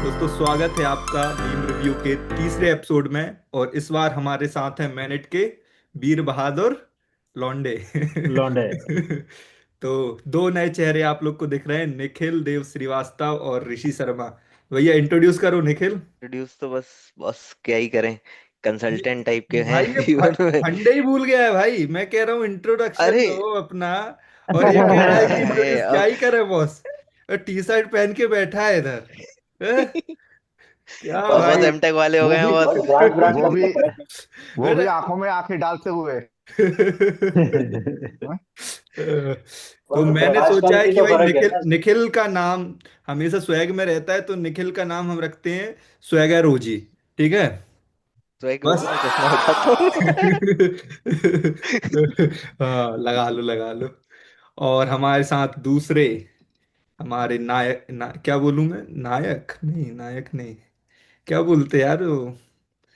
दोस्तों स्वागत है आपका मीम रिव्यू के तीसरे एपिसोड में। और इस बार हमारे साथ हैं मैनेट के वीर बहादुर लौंडे। लौंडे। तो दो नए चेहरे आप लोग को दिख रहे हैं, निखिल देव श्रीवास्तव और ऋषि शर्मा। भैया इंट्रोड्यूस करो निखिल। प्रोड्यूस तो बस बस क्या ही करें। कंसल्टेंट टाइप के हैं भाई ये जीवन में। फंडे ही भूल गया है भाई, मैं कह रहा हूँ इंट्रोडक्शन अरे दो अपना। और ये कह रहा है कि अरे इंट्रोड्यूस क्या अब ही करे बॉस। टी शर्ट पहन के बैठा है इधर। हैं? क्या अब बस भाई। एमटेक वाले हो वो गए हैं भी बस। बस ब्रांच ब्रांच वो भी वो भी अरे। आंखों में आंखें डालते हुए। हाँ? तो बस मैंने प्रकाश सोचा कांत है की कि तो भाई फर्क है निखिल ना। निखिल का नाम हमेशा स्वैग में रहता है, तो निखिल का नाम हम रखते हैं स्वैगर ओजी। ठीक है। तो एक बस। रोजी में चश्मा हटाता हूँ। हाँ, लगा लो लगा लो। और हमारे साथ दूसरे हमारे क्या बोलूं मैं, नायक नहीं, नायक नहीं, क्या बोलते यार वो।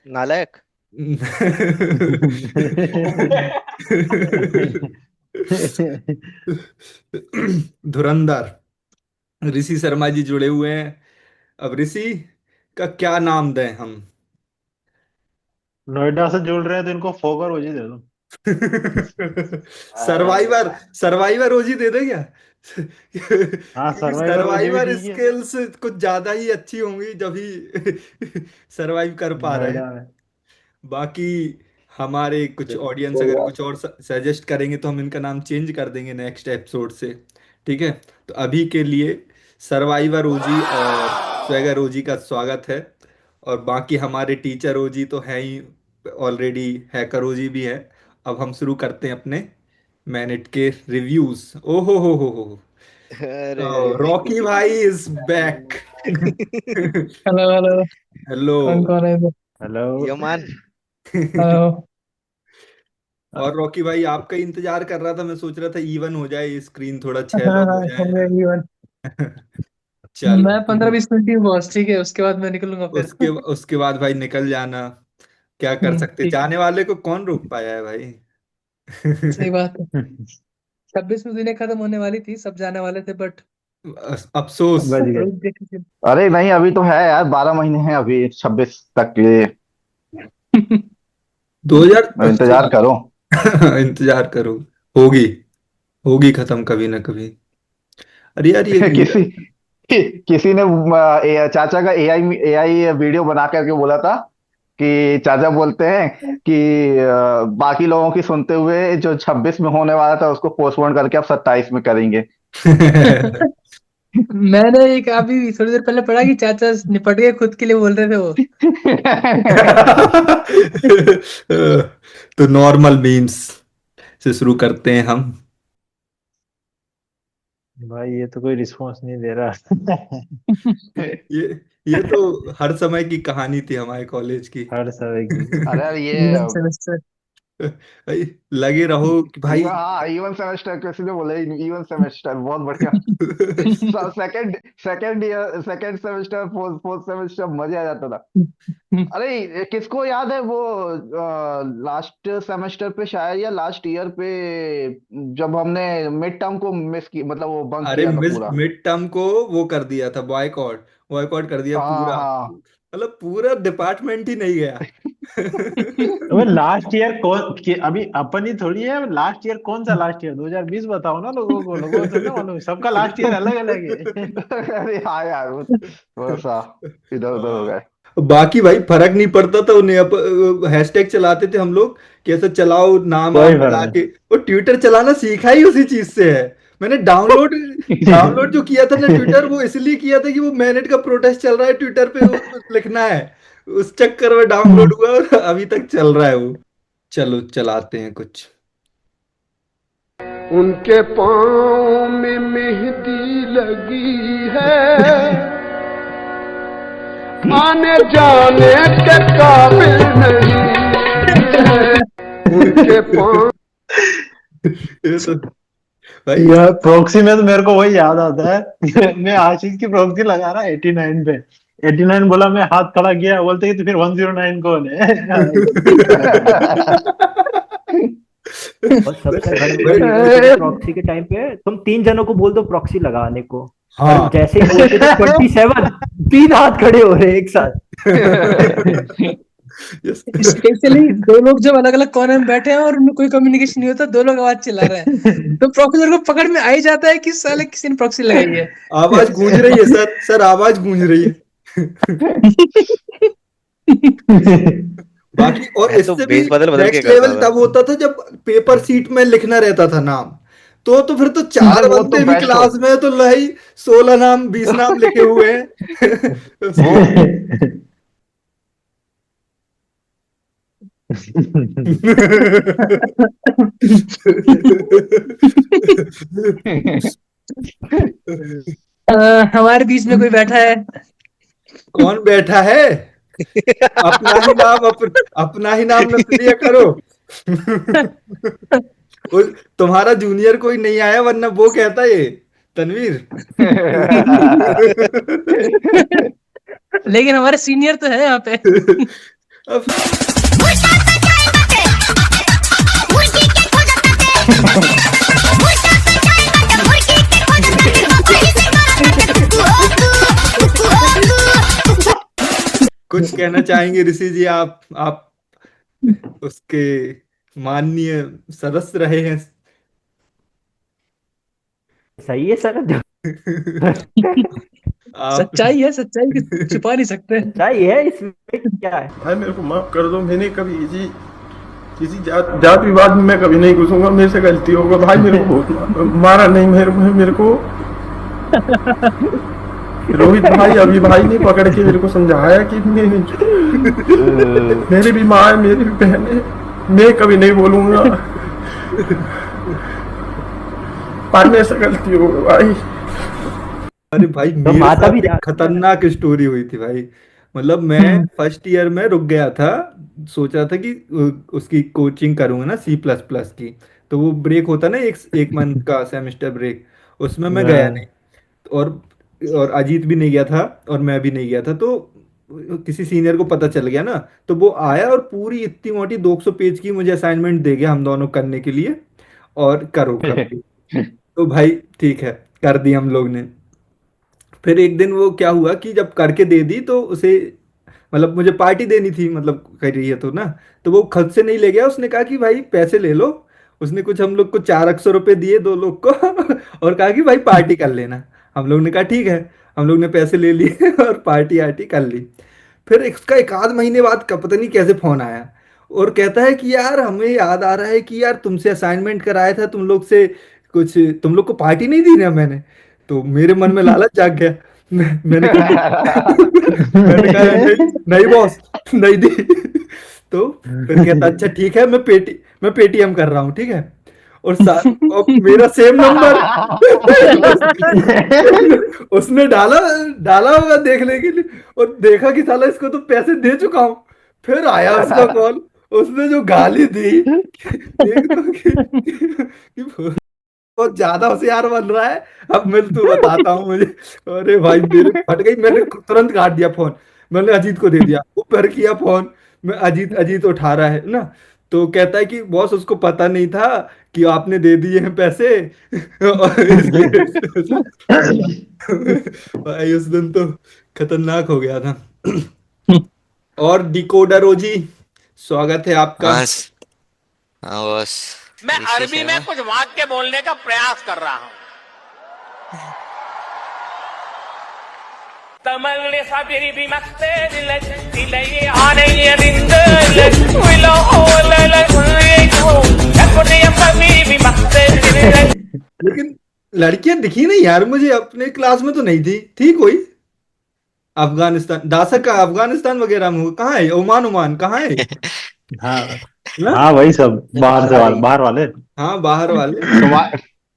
नालायक। धुरंधर ऋषि शर्मा जी जुड़े हुए हैं। अब ऋषि का क्या नाम दें हम। नोएडा से जुड़ रहे हैं तो इनको फोकर ओजी दे दो। सर्वाइवर सर्वाइवर ओजी दे दे क्या। हाँ, क्योंकि सर्वाइवर ओजी भी सर्वाइवर ठीक है। स्किल्स कुछ ज्यादा ही अच्छी होंगी जब ही सरवाइव कर पा रहे हैं। नोएडा में। बाकी हमारे कुछ ऑडियंस कोई अगर बात कुछ और सजेस्ट करेंगे तो हम इनका नाम चेंज कर देंगे नेक्स्ट एपिसोड से। ठीक है। तो अभी के लिए सर्वाइवर ओजी और स्वैगर ओजी का स्वागत है। और बाकी हमारे टीचर ओजी तो है ही, ऑलरेडी हैकर ओजी भी है। अब हम शुरू करते हैं अपने मैनेट के रिव्यूज। ओहो हो। अरे रॉकी भाई is back. Hello hello. Hello. कौन कौन है इधर? है। हेलो। यमान। हेलो। और रॉकी भाई आपका ही इंतजार कर रहा था, मैं सोच रहा था इवन हो जाए स्क्रीन, थोड़ा छह हाँ लोग हाँ, हो हो गया जाए। इवन। चलो। मैं 15-20 मिनट ही हूँ बॉस, ठीक है, उसके बाद मैं निकलूंगा फिर। उसके उसके बाद भाई निकल जाना। क्या कर सकते, ठीक है। जाने वाले को कौन रोक पाया है भाई। सही बात है। 26वीं दिनें खत्म होने वाली थी, सब जाने वाले थे बट अफसोस। बच गए। रुक गए किसी। अरे नहीं, अभी तो है यार, 12 महीने हैं अभी, 26 तक के लिए। 2000। इंतजार करो। इंतजार करो। होगी होगी खत्म कभी ना कभी। अरे यार ये किसी किसी ने चाचा का एआई एआई वीडियो बना करके बोला था कि चाचा बोलते हैं कि बाकी लोगों की सुनते हुए जो 26 में होने वाला था उसको पोस्टपोन करके अब 27 में करेंगे। मैंने एक अभी थोड़ी देर पहले पढ़ा कि चाचा निपट गए खुद के लिए, बोल रहे थे वो। तो नॉर्मल मीम्स से शुरू करते हैं हम। भाई ये तो कोई रिस्पॉन्स नहीं दे रहा। ये ये तो हर समय की कहानी थी हमारे कॉलेज की। हर समय की। अरे यार ये इवन सेमेस्टर। भाई लगे रहो कि भाई। इवन, हाँ, इवन सेमेस्टर, किसी ने बोला इवन सेमेस्टर बहुत बढ़िया। Second second year, second semester, fourth fourth semester, मजा आ जाता था। अरे किसको याद है वो लास्ट सेमेस्टर पे शायद या लास्ट ईयर पे जब हमने मिड टर्म को मिस की, मतलब वो बंक अरे किया था मिस पूरा। मिड टर्म को वो कर दिया था, बॉयकॉट बॉयकॉट कर दिया हाँ पूरा। हाँ। मतलब पूरा डिपार्टमेंट ही नहीं गया। अबे लास्ट ईयर अभी अपन ही थोड़ी है। लास्ट ईयर कौन सा लास्ट ईयर? 2020 बताओ ना लोगों को। लोगों को थोड़ी ना मालूम, सबका लास्ट ईयर अलग अलग है। अरे हाँ यार, वो थोड़ा सा इधर उधर हो हाँ। गए। बाकी भाई फर्क नहीं पड़ता था उन्हें, हैशटैग चलाते थे हम लोग, कैसे चलाओ नाम वाम कोई फर्क मिला नहीं। के। वो ट्विटर चलाना सीखा ही उसी चीज से है। मैंने डाउनलोड डाउनलोड जो किया था ना ट्विटर, वो इसलिए किया था कि वो मैनेट का प्रोटेस्ट चल रहा है ट्विटर पे, वो लिखना है। उस चक्कर में डाउनलोड हुआ और अभी तक चल रहा है वो। चलो चलाते हैं कुछ। उनके पाँव में मेहंदी लगी है, आने जाने के काबिल नहीं है उनके पाँव। ये तो भाई यार प्रॉक्सी में तो मेरे को वही याद आता है। मैं आशीष की प्रॉक्सी लगा रहा 89 पे। 89 बोला, मैं हाथ खड़ा किया, बोलते कि तो फिर 109 कौन है? और सबसे गड़बड़ ये होती थी प्रॉक्सी के टाइम पे, तुम 3 जनों को बोल दो प्रॉक्सी लगाने को, हाँ। और जैसे ही बोलते थे 27, 3 हाथ खड़े हो रहे हैं एक साथ। Yes. स्पेशली दो लोग जब अलग अलग कोने में बैठे हैं और उनमें कोई कम्युनिकेशन नहीं होता, दो लोग आवाज चिल्ला रहे हैं, तो प्रोफेसर को पकड़ में आ ही जाता है कि साले किसी ने प्रॉक्सी लगाई है। आवाज गूंज रही है सर, सर आवाज गूंज रही है। बाकी और मैं तो इससे भी बेस बदल बदल के नेक्स्ट करता लेवल था। तब होता था जब पेपर सीट में लिखना रहता था नाम, तो फिर तो 4 अरे वो तो बंदे भी बेस्ट क्लास में, तो भाई 16 नाम 20 नाम लिखे हुए हैं। उसके- हमारे बीच में कोई बैठा है। कौन बैठा है? अपना ही नाम अपना ही नाम न लिया करो। तुम्हारा जूनियर कोई नहीं आया, वरना वो कहता है तनवीर। लेकिन हमारे सीनियर तो है यहाँ पे। अब कुछ कहना चाहेंगे ऋषि जी? आप उसके माननीय सदस्य रहे हैं। सही है सर, आप सच्चाई है, सच्चाई की छुपा नहीं सकते। सही है, इसमें क्या है। भाई मेरे को माफ कर दो, मैंने कभी किसी जात विवाद में मैं कभी नहीं घुसूंगा, मेरे से गलती होगा भाई। मेरे को बहुत मारा नहीं, मेरे को रोहित भाई, अभी भाई ने पकड़ के मेरे को समझाया कि मेरी भी माँ है, मेरी भी बहन है, मैं कभी नहीं बोलूंगा, पाने से गलती होगा भाई। अरे भाई, तो मेरे माता साथ भी एक खतरनाक स्टोरी हुई थी भाई। मतलब मैं फर्स्ट ईयर में रुक गया था, सोचा था कि उसकी कोचिंग करूंगा ना C++ की, तो वो ब्रेक होता ना, एक मंथ का सेमेस्टर ब्रेक, उसमें मैं गया नहीं। और अजीत भी नहीं गया था और मैं भी नहीं गया था, तो किसी सीनियर को पता चल गया ना, तो वो आया और पूरी इतनी मोटी 200 पेज की मुझे असाइनमेंट दे गया हम दोनों करने के लिए, और करो कर दी। तो भाई ठीक है, कर दी हम लोग ने। फिर एक दिन वो क्या हुआ कि जब करके दे दी तो उसे, मतलब मुझे पार्टी देनी थी, मतलब कर रही है तो ना, तो वो खुद से नहीं ले गया, उसने कहा कि भाई पैसे ले लो। उसने कुछ हम लोग को 400 रुपये दिए, दो लोग को, और कहा कि भाई पार्टी कर लेना। हम लोग ने कहा ठीक है, हम लोग ने पैसे ले लिए और पार्टी आर्टी कर ली। फिर इसका एक आध महीने बाद का पता नहीं कैसे फोन आया, और कहता है कि यार हमें याद आ रहा है कि यार तुमसे असाइनमेंट कराया था, तुम लोग से कुछ, तुम लोग को पार्टी नहीं दी ना मैंने। तो मेरे मन में लालच जाग गया। मैंने कहा मैंने कहा नहीं नहीं बॉस, नहीं दी। तो फिर कहता अच्छा ठीक है, मैं पेटीएम कर रहा हूँ, ठीक है। और और मेरा सेम नंबर उसने डाला डाला होगा देखने के लिए, और देखा कि साला इसको तो पैसे दे चुका हूँ। फिर आया उसका कॉल, उसने जो गाली दी, देख तो कि बहुत ज्यादा होशियार बन रहा है। अब मैं तो बताता हूँ मुझे, अरे भाई मेरे फट गई, मैंने तुरंत काट दिया फोन, मैंने अजीत को दे दिया, ऊपर किया फोन। मैं अजीत अजीत उठा रहा है ना, तो कहता है कि बॉस उसको पता नहीं था कि आपने दे दिए हैं पैसे। और इसलिए भाई उस दिन तो खतरनाक हो गया था। और डिकोडर ओजी, स्वागत है आपका। बस हाँ बस मैं इसी अरबी से में मैं कुछ वाक्य बोलने का प्रयास कर रहा हूं। तमलने साबिरी भी मस्ते दिल दिले आने ये रिंद विलो ओले को अपने अपनी भी मस्ते दिल। लेकिन लड़कियां दिखी नहीं यार मुझे, अपने क्लास में तो नहीं थी कोई। अफगानिस्तान, डासक का अफगानिस्तान वगैरह में कहाँ है? ओमान, ओमान कहाँ है हाँ ना? हाँ, वही सब बाहर वाले। हाँ बाहर वाले।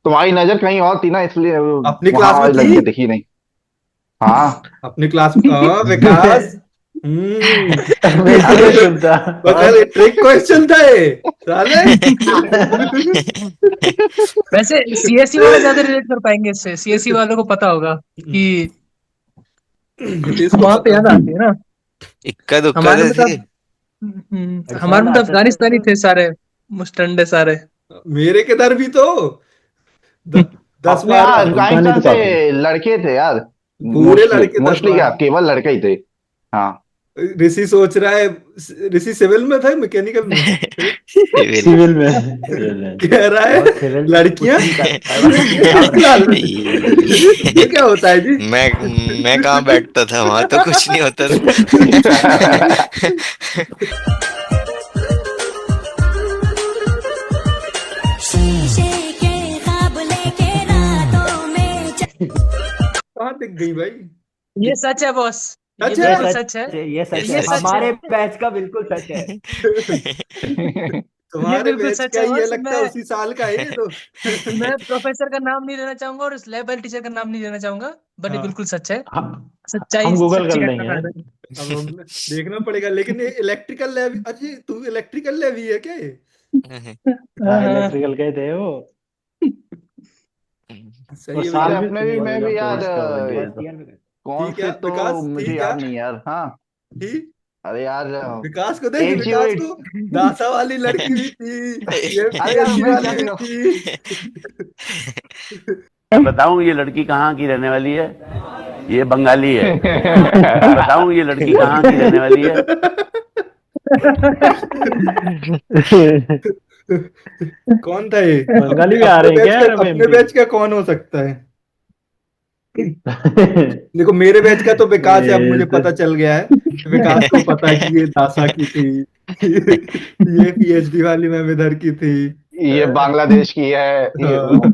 तुम्हारी नजर कहीं और थी ना, इसलिए अपनी वहां क्लास में वाली थी, लड़की दिखी नहीं। हाँ अपनी क्लास में। विकास, सुनता बगल ट्रिक क्वेश्चन था ये साले। वैसे सीएससी वाले ज्यादा रिलेट कर पाएंगे इससे, सीएससी वालों को पता होगा कि इसको वहां पे पता याद आती है ना। इक्का दुक्का हमारे तो में तो थी। हमारे में तो अफगानिस्तानी थे सारे, मुस्टंडे सारे। मेरे किधर भी तो 10 अपने यहाँ 12 राजस्थान से लड़के थे यार, पूरे मोस्टली लड़के 10 मोस्टली क्या 12। केवल लड़के ही थे। हाँ ऋषि सोच रहा है, ऋषि सिविल में था मैकेनिकल में सिविल। सिविल में कह रहा है और सिविल लड़कियां। कुछ नहीं करता है। लाल, ये क्या होता है जी? मैं कहाँ बैठता था, वहां तो कुछ नहीं होता था। कहाँ दिख गई भाई? ये सच है बॉस, ये सच है? बिल्कुल सच है। ये सच ये है, सच है। हमारे बैच का बिल्कुल सच है। ये तुम्हारे बिल्कुल बैच सच का है ये बॉस। लगता है उसी साल का है ये तो। मैं प्रोफेसर का नाम नहीं लेना चाहूंगा और उस लेवल टीचर का नाम नहीं लेना चाहूंगा, बट ये हाँ। बिल्कुल सच है। हम सच्चाई गूगल सच्ची कर घटना लेंगे। का आधार है। अब हम देखना पड़ेगा, लेकिन ये इलेक्ट्रिकल लैब, अजय तू इलेक्ट्रिकल लैब ही है क्या ये? हाँ, इलेक्ट्रिकल के थे वो। सही और है साल भैया। भी अपने भी मैं भी यार कोर्स का बन गया फर्स्ट था। ईयर में। कौन ठीक है से तो विकास, मुझे ठीक याद है नहीं यार। हाँ ठीक। अरे यार विकास को देख, विकास 808। को नासा वाली लड़की भी थी, ये अरे यार पीएचडी मैं क्या वाली भी करूं। थी। बताऊं ये लड़की कहाँ की रहने वाली है? ये बंगाली है। बताऊं ये लड़की कहाँ की रहने वाली है? कौन था ये? बंगाली भी आ रहे हैं क्या यार अब अपने MP? बैच का कौन हो सकता है? देखो मेरे बैच का तो विकास है, अब मुझे पता चल गया है। विकास को पता है कि ये नासा की थी, ये पीएचडी वाली मैम इधर की थी। ये बांग्लादेश की है ये वो।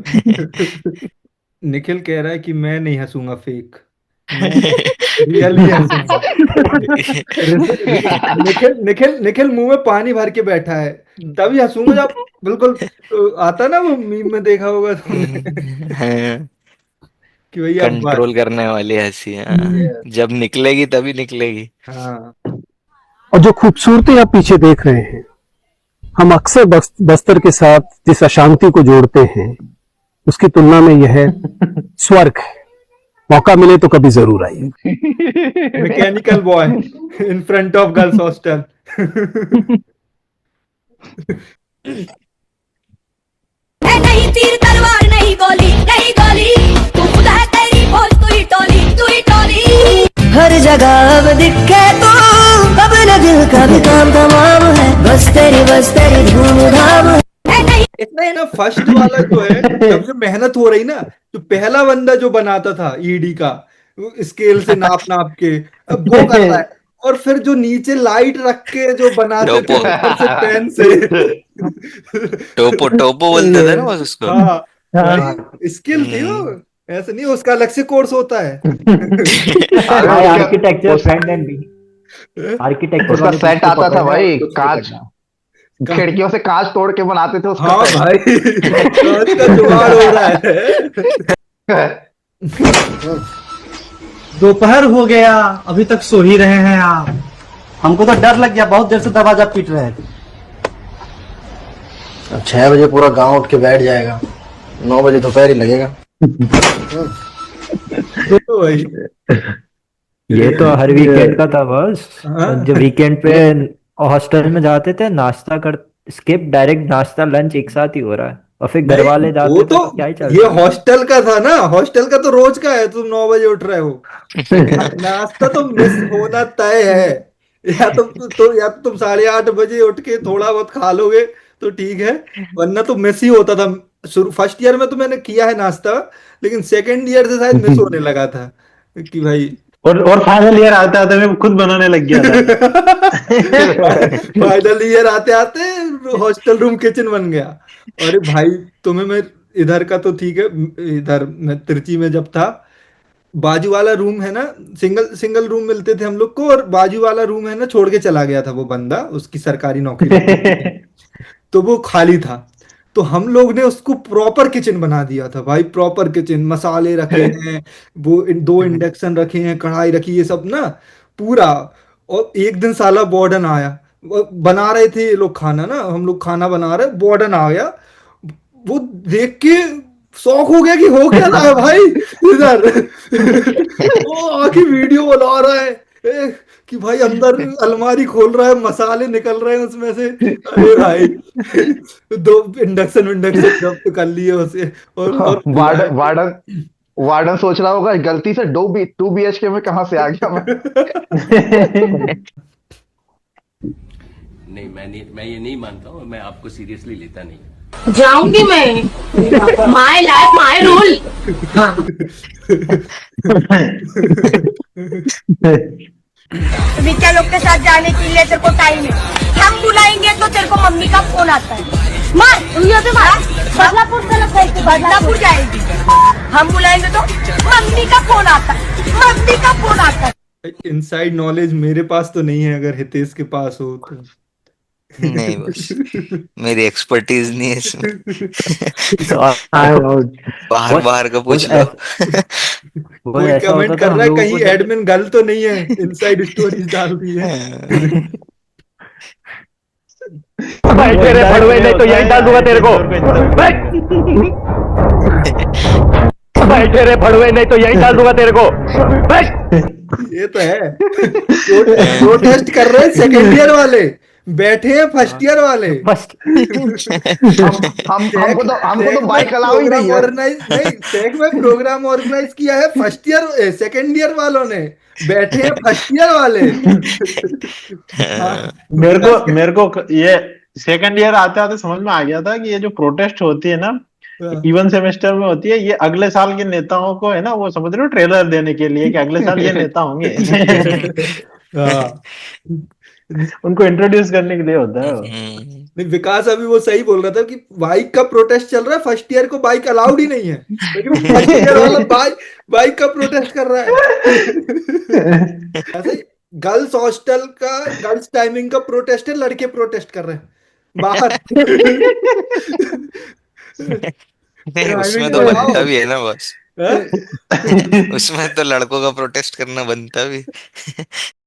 निखिल कह रहा है कि मैं नहीं हंसूंगा फेक, मैं रियल ही हंसूंगा। निखिल निखिल निखिल मुंह में पानी भर के बैठा है, तभी हंसूंगा जब बिल्कुल आता ना वो मीम में देखा होगा तुमने कि भैया अब बस। कंट्रोल करने वाली हंसी, हाँ। जब निकलेगी तभी निकलेगी। हाँ और जो खूबसूरती आप पीछे देख रहे हैं, हम अक्सर बस्तर के साथ जिस अशांति को जोड़ते हैं, उसकी तुलना में यह स्वर्ग है। मौका मिले तो कभी जरूर आइए। Mechanical boy in front of girls hostel. नहीं तीर तलवार नहीं गोली नहीं गोली, तू खुद है तेरी फौज, तू ही टोली। हर जगह अब दिखे तो अब न दिल का भी काम तमाम है, बस तेरी धूम धाम है। इसमें ना फर्स्ट वाला जो है, जब जो मेहनत हो रही ना, जो पहला बंदा जो बनाता था ईडी का स्केल से नाप नाप के, अब वो कर रहा है। और फिर जो नीचे लाइट रख के जो बनाते थे ऊपर से पेन से टोपो टोपो बोलते थे ना बस उसको। हाँ भाई स्किल थी वो, ऐसे नहीं उसका अलग से कोर्स होता है। आर्किटेक्चर फ्रंट एंड भी आर्किटेक्चर उसका वाले सेट को आता था पकड़ना भाई, और कुछ कांच करना। खिड़कियों से कांच तोड़ के बनाते थे उसका हाँ set। भाई कांच का जुगाड़ हो रहा है। दोपहर हो गया, अभी तक सो ही रहे हैं आप। हमको तो डर लग गया, बहुत देर से दरवाजा पीट रहे थे। 6 बजे पूरा गांव उठ के बैठ जाएगा, 9 बजे दोपहर ही लगेगा। ये तो हर वीकेंड का था बस। हाँ। जब वीकेंड पे हॉस्टल में जाते थे, नाश्ता कर स्किप, डायरेक्ट नाश्ता लंच एक साथ ही हो रहा है, और फिर घर वाले जाते वो थे तो तो क्या ही चल ये रहा है। हॉस्टल का था ना, हॉस्टल का तो रोज का है, तुम 9 बजे उठ रहे हो। नाश्ता तो मिस होना तय है, या या तो तुम 8:30 बजे उठ के थोड़ा बहुत खा लोगे तो ठीक है, वरना तो मिस ही होता था। शुरू फर्स्ट ईयर में तो मैंने किया है नाश्ता, लेकिन सेकंड ईयर से शायद मिस होने लगा था कि भाई। और फाइनल ईयर आते आते मैं खुद बनाने लग गया था। फाइनल ईयर आते आते हॉस्टल रूम किचन बन गया। अरे भाई तुम्हें मैं इधर का तो ठीक है, इधर मैं तिरची में जब था, बाजू वाला रूम है ना, सिंगल रूम मिलते थे हम लोग को, और बाजू वाला रूम है ना छोड़ के चला गया था वो बंदा, उसकी सरकारी नौकरी लगी थी। तो वो खाली था, तो हम लोग ने उसको प्रॉपर किचन बना दिया था भाई, प्रॉपर किचन, मसाले रखे हैं, वो 2 इंडक्शन रखे हैं, कढ़ाई रखी, ये सब ना पूरा। और एक दिन साला वार्डन आया, वो बना रहे थे ये लोग खाना ना, हम लोग खाना बना रहे, वार्डन आ गया, वो देख के शौक हो गया कि हो क्या रहा है भाई इधर। वो आके वीडियो बना रहा है कि भाई अंदर अलमारी खोल रहा है, मसाले निकल रहे हैं उसमें से। अरे भाई, दो इंडक्शन विंडक्शन जब्त कर लिए उसे। और वार्डन वार्डन वार्डन सोच रहा होगा गलती से 2 BHK में कहाँ से आ गया मैं। नहीं, मैं ये नहीं मानता हूँ, मैं आपको सीरियसली लेता नहीं। जाऊंगी मैं, माय लाइफ माय रूल। विक्या लोग के साथ जाने के लिए तेरे को टाइम है, हम बुलाएंगे तो तेरे को मम्मी का फोन आता है। मार बदलापुर से बदलापुर जाएगी, हम बुलाएंगे तो मम्मी का फोन आता है, मम्मी का फोन आता है। इनसाइड नॉलेज मेरे पास तो नहीं है, अगर हितेश के पास हो तो। नहीं बस, मेरी एक्सपर्टीज नहीं है इसमें। बाहर बाहर का पूछ लो। कोई कमेंट कर रहा है कहीं एडमिन गल तो नहीं है, इनसाइड स्टोरीज डाल दी है। भाई तेरे फड़वे नहीं तो यही डाल दूंगा तेरे को। भाई तेरे फड़वे नहीं तो यही डाल दूंगा तेरे को। ये तो है, प्रोटेस्ट कर रहे हैं सेकेंड ईयर वाले, बैठे हैं फर्स्ट ईयर वाले। हमको तो बाइक अलाउ ही नहीं है। टेक में प्रोग्राम ऑर्गेनाइज किया है फर्स्ट ईयर सेकेंड ईयर वालों ने, बैठे हैं फर्स्ट ईयर वाले। मेरे को ये सेकंड ईयर आते आते समझ में आ गया था कि ये जो प्रोटेस्ट होती है ना, इवन सेमेस्टर में होती है, ये अगले साल के नेताओं को है ना, वो समझ रहे हो, ट्रेलर देने के लिए कि अगले साल ये नेता होंगे। उनको इंट्रोड्यूस करने के लिए होता है। नहीं, विकास अभी वो सही बोल रहा था कि बाइक का प्रोटेस्ट चल रहा है, फर्स्ट ईयर को बाइक अलाउड ही नहीं है, लेकिन फर्स्ट ईयर वाला बाइक का प्रोटेस्ट कर रहा है। ऐसे गर्ल्स हॉस्टल का, गर्ल्स टाइमिंग का प्रोटेस्ट है, लड़के प्रोटेस्ट कर रहे हैं बाहर। नहीं, उसमें तो बनता भी है ना बस। उसमें तो लड़कों का प्रोटेस्ट करना बनता भी।